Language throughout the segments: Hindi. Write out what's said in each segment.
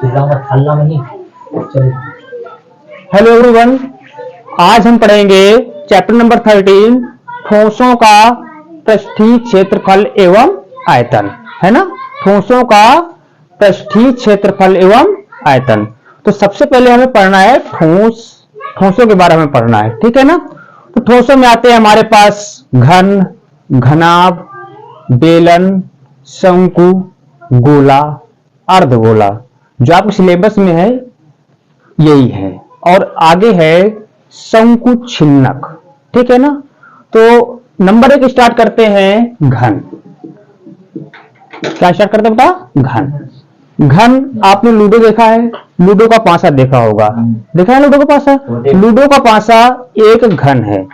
हेलो एवरीवन, आज हम पढ़ेंगे चैप्टर नंबर 13 ठोसों का पृष्ठीय क्षेत्रफल एवं आयतन, है ना। ठोसों का पृष्ठीय क्षेत्रफल एवं आयतन। तो सबसे पहले हमें पढ़ना है ठोसों के बारे में पढ़ना है, ठीक है ना। तो ठोसों में आते हैं हमारे पास घन, घनाभ, बेलन, शंकु, गोला, अर्धगोला। जो आपके सिलेबस में है यही है। और आगे है शंकुछिन्नक, ठीक है ना। तो नंबर 1 स्टार्ट करते हैं घन। क्या स्टार्ट करते हैं बेटा? घन। घन आपने लूडो देखा है, लूडो का पासा देखा होगा, देखा है लूडो का पासा। लूडो का पासा एक घन है।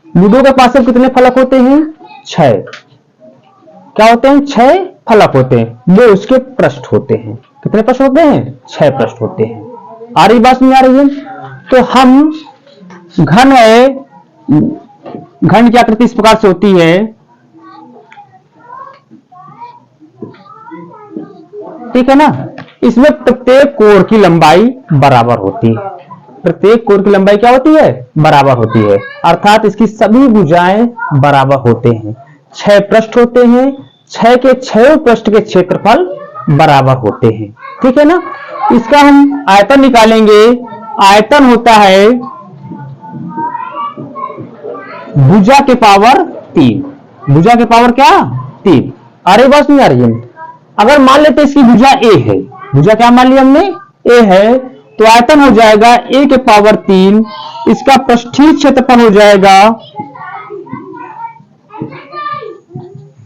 लूडो के पासे कितने फलक होते हैं? 6। क्या होते हैं? 6 फलक होते हैं। ये उसके पृष्ठ होते हैं। कितने पृष्ठ होते हैं? 6 पृष्ठ होते हैं। आ रही बात नहीं आ रही है? तो हम घन है, घन की आकृति इस प्रकार से होती है, ठीक है ना। इसमें प्रत्येक कोण की लंबाई बराबर होती है। प्रत्येक कोण की लंबाई क्या होती है? बराबर होती है। अर्थात इसकी सभी भुजाएं बराबर होते हैं। 6 पृष्ठ होते हैं। 6 के 6 पृष्ठ के क्षेत्रफल बराबर होते हैं, ठीक है ना। इसका हम आयतन निकालेंगे। आयतन होता है भुजा के पावर 3। भुजा के पावर क्या? 3। अरे बस नहीं आ रही है। अगर मान लेते इसकी भुजा ए है, भुजा क्या मान लिया हमने? ए है, तो आयतन हो जाएगा ए के पावर 3। इसका पृष्ठीय क्षेत्रफल हो जाएगा,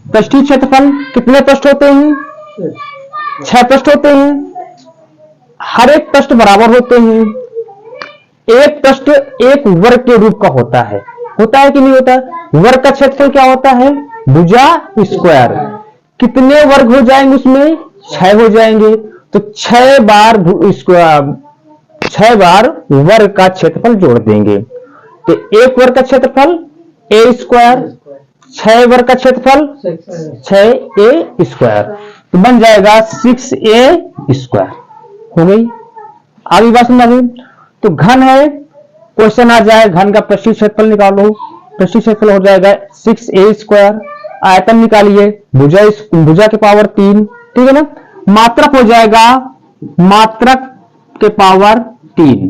पृष्ठीय क्षेत्रफल कितने पृष्ठ होते हैं? 6 पृष्ठ होते हैं। हर एक पृष्ठ बराबर होते हैं। एक पृष्ठ एक वर्ग के रूप का होता है कि नहीं होता? वर्ग का क्षेत्रफल क्या होता है? भुजा स्क्वायर। कितने वर्ग हो जाएंगे उसमें? 6 हो जाएंगे। तो 6 बार स्क्वायर, 6 बार वर्ग का क्षेत्रफल जोड़ देंगे। तो एक वर्ग का क्षेत्रफल ए स्क्वायर, 6 वर्ग का क्षेत्रफल 6a स्क्वायर, तो बन जाएगा 6a स्क्वायर। हो गई आगे बात समझ गई। तो घन है, क्वेश्चन आ जाए घन का पृष्ठीय क्षेत्रफल निकालो। पृष्ठीय क्षेत्रफल हो जाएगा 6a स्क्वायर। आयतन निकालिए, भुजा के पावर 3, ठीक है ना। मात्रक हो जाएगा मात्रक के पावर 3।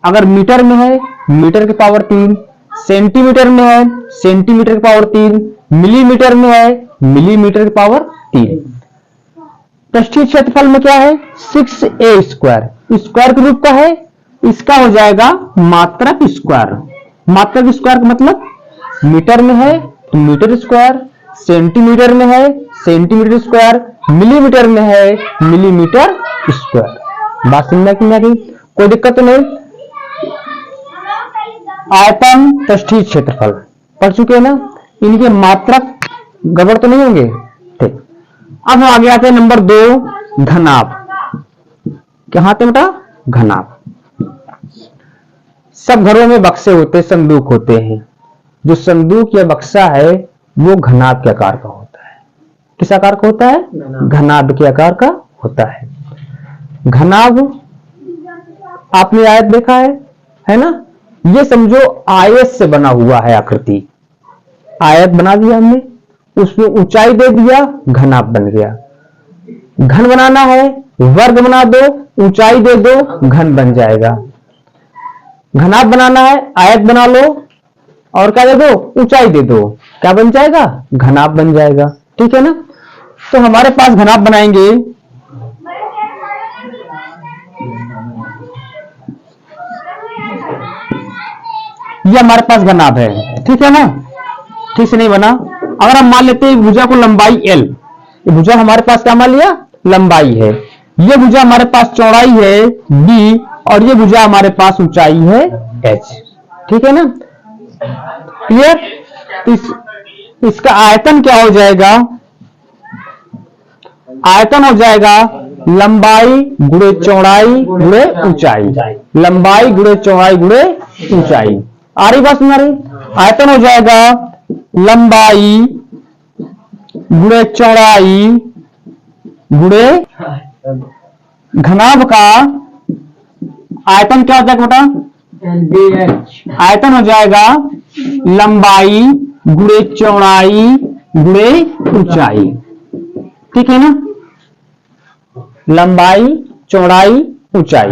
अगर मीटर में है मीटर के पावर 3, सेंटीमीटर में है सेंटीमीटर के पावर 3, मिलीमीटर में है मिलीमीटर के पावर 3। पृष्ठीय क्षेत्रफल में क्या है? 6a स्क्वायर, स्क्वायर के रूप का है। इसका हो जाएगा मात्रक स्क्वायर। मात्रक स्क्वायर का मतलब मीटर में है तो मीटर स्क्वायर, सेंटीमीटर में है सेंटीमीटर स्क्वायर, मिलीमीटर में है मिलीमीटर स्क्वायर। बात समझ में आ गई? कोई दिक्कत तो नहीं? आयतन, पृष्ठीय क्षेत्रफल पढ़ चुके हैं ना। इनके मात्रक गड़बड़ तो नहीं होंगे? ठीक। अब हम आगे आते हैं नंबर 2 घनाभ। क्या आते हैं बेटा? घनाभ। सब घरों में बक्से होते हैं, संदूक होते हैं। जो संदूक या बक्सा है वो घनाभ के आकार का होता है। किस आकार का होता है? घनाभ के आकार का होता है। घनाभ आपने आयत देखा है ना। ये समझो आयत से बना हुआ है आकृति। आयत बना दिया हमने, उसमें ऊंचाई दे दिया, घनाभ बन गया। घन बनाना है, वर्ग बना दो, ऊंचाई दे दो, घन बन जाएगा। घनाभ बनाना है, आयत बना लो और क्या दे दो? ऊंचाई दे दो, क्या बन जाएगा? घनाभ बन जाएगा, ठीक है ना। तो हमारे पास घनाभ बनाएंगे। ये हमारे पास घनाभ है, ठीक है ना। ठीक से नहीं बना। अगर हम मान लेते हैं भुजा को लंबाई l, ये भुजा हमारे पास क्या मान लिया? लंबाई है। ये भुजा हमारे पास चौड़ाई है b और ये भुजा हमारे पास ऊंचाई है h, ठीक है ना। क्लियर? इसका आयतन क्या हो जाएगा? आयतन हो जाएगा लंबाई गुणे चौड़ाई गुणे ऊंचाई। लंबाई गुणे चौड़ाई गुणे ऊंचाई। आ रही बात नहीं आ रही? आयतन हो जाएगा लंबाई गुणे चौड़ाई गुणे घनाभ का आयतन क्या हो जाएगा बेटा? आयतन हो जाएगा लंबाई गुणे चौड़ाई गुणे ऊंचाई। ठीक है ना? लंबाई चौड़ाई ऊंचाई।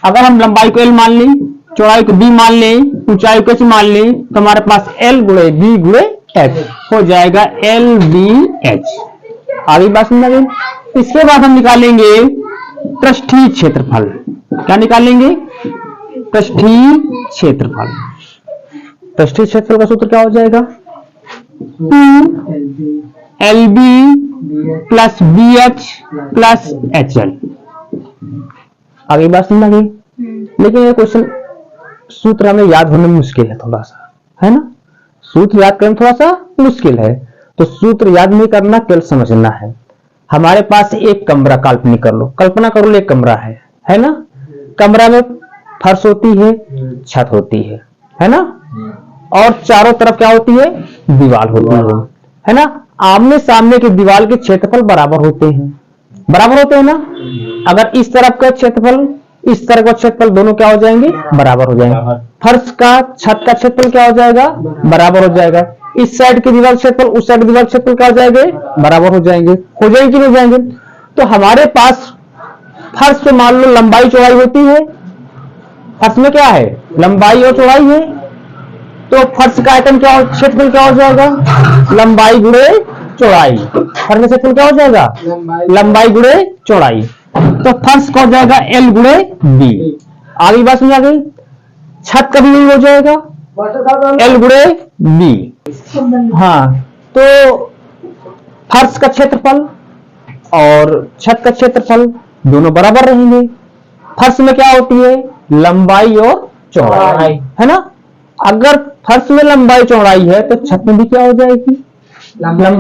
अगर हम लंबाई को L मान लें, चौड़ाई को B मान लें, ऊंचाई को कैसे मान लें, तो हमारे पास L गुणे B गुणे H हो जाएगा LBH। आगे बात समझ गई? इसके बाद हम निकालेंगे पृष्ठीय क्षेत्रफल। क्या निकालेंगे? पृष्ठीय क्षेत्रफल। पृष्ठीय क्षेत्रफल का सूत्र क्या हो जाएगा? 2LB plus BH plus HL। आगे बात समझ गई? लेकिन ये क्वेश्चन सूत्र हमें याद होने में मुश्किल है थोड़ा सा, है ना? सूत्र याद करना थोड़ा सा मुश्किल है, तो सूत्र याद नहीं करना, केवल समझना है। हमारे पास एक कमरा काल्पनिक कर लो, कल्पना करो एक कमरा है ना? कमरा में फर्श होती है, छत होती है ना? और चारों तरफ क्या होती है? दीवार होती है ना? आमने सामने की दीवार के क्षेत्रफल बराबर होते हैं, बराबर होते हैं ना? अगर इस तरफ का क्षेत्रफल इस तरफ का क्षेत्रफल दोनों क्या हो जाएंगे? बराबर हो जाएंगे। फर्श का छत का क्षेत्रफल क्या हो जाएगा? बराबर हो जाएगा। इस साइड की दीवार क्षेत्रफल उस साइड की दीवार क्षेत्रफल क्या हो जाएंगे? बराबर हो जाएंगे। हो जाएंगे कि नहीं जाएंगे? तो हमारे पास फर्श पे मान लो लंबाई चौड़ाई होती है, फर्श में क्या है? लंबाई और चौड़ाई है, तो फर्श का आयतन क्या क्षेत्रफल क्या हो जाएगा? लंबाई गुणे चौड़ाई। फर्श का क्षेत्रफल क्या हो जाएगा? लंबाई गुणे चौड़ाई। तो फर्श का हो जाएगा L गुणे B। आगे बात समझ आ गई? छत का भी यही हो जाएगा L गुणे B। हाँ, तो फर्श का क्षेत्रफल और छत का क्षेत्रफल दोनों बराबर रहेंगे। फर्श में क्या होती है? लंबाई और चौड़ाई, है ना? अगर फर्श में लंबाई चौड़ाई है तो छत में भी क्या हो जाएगी? लंबाई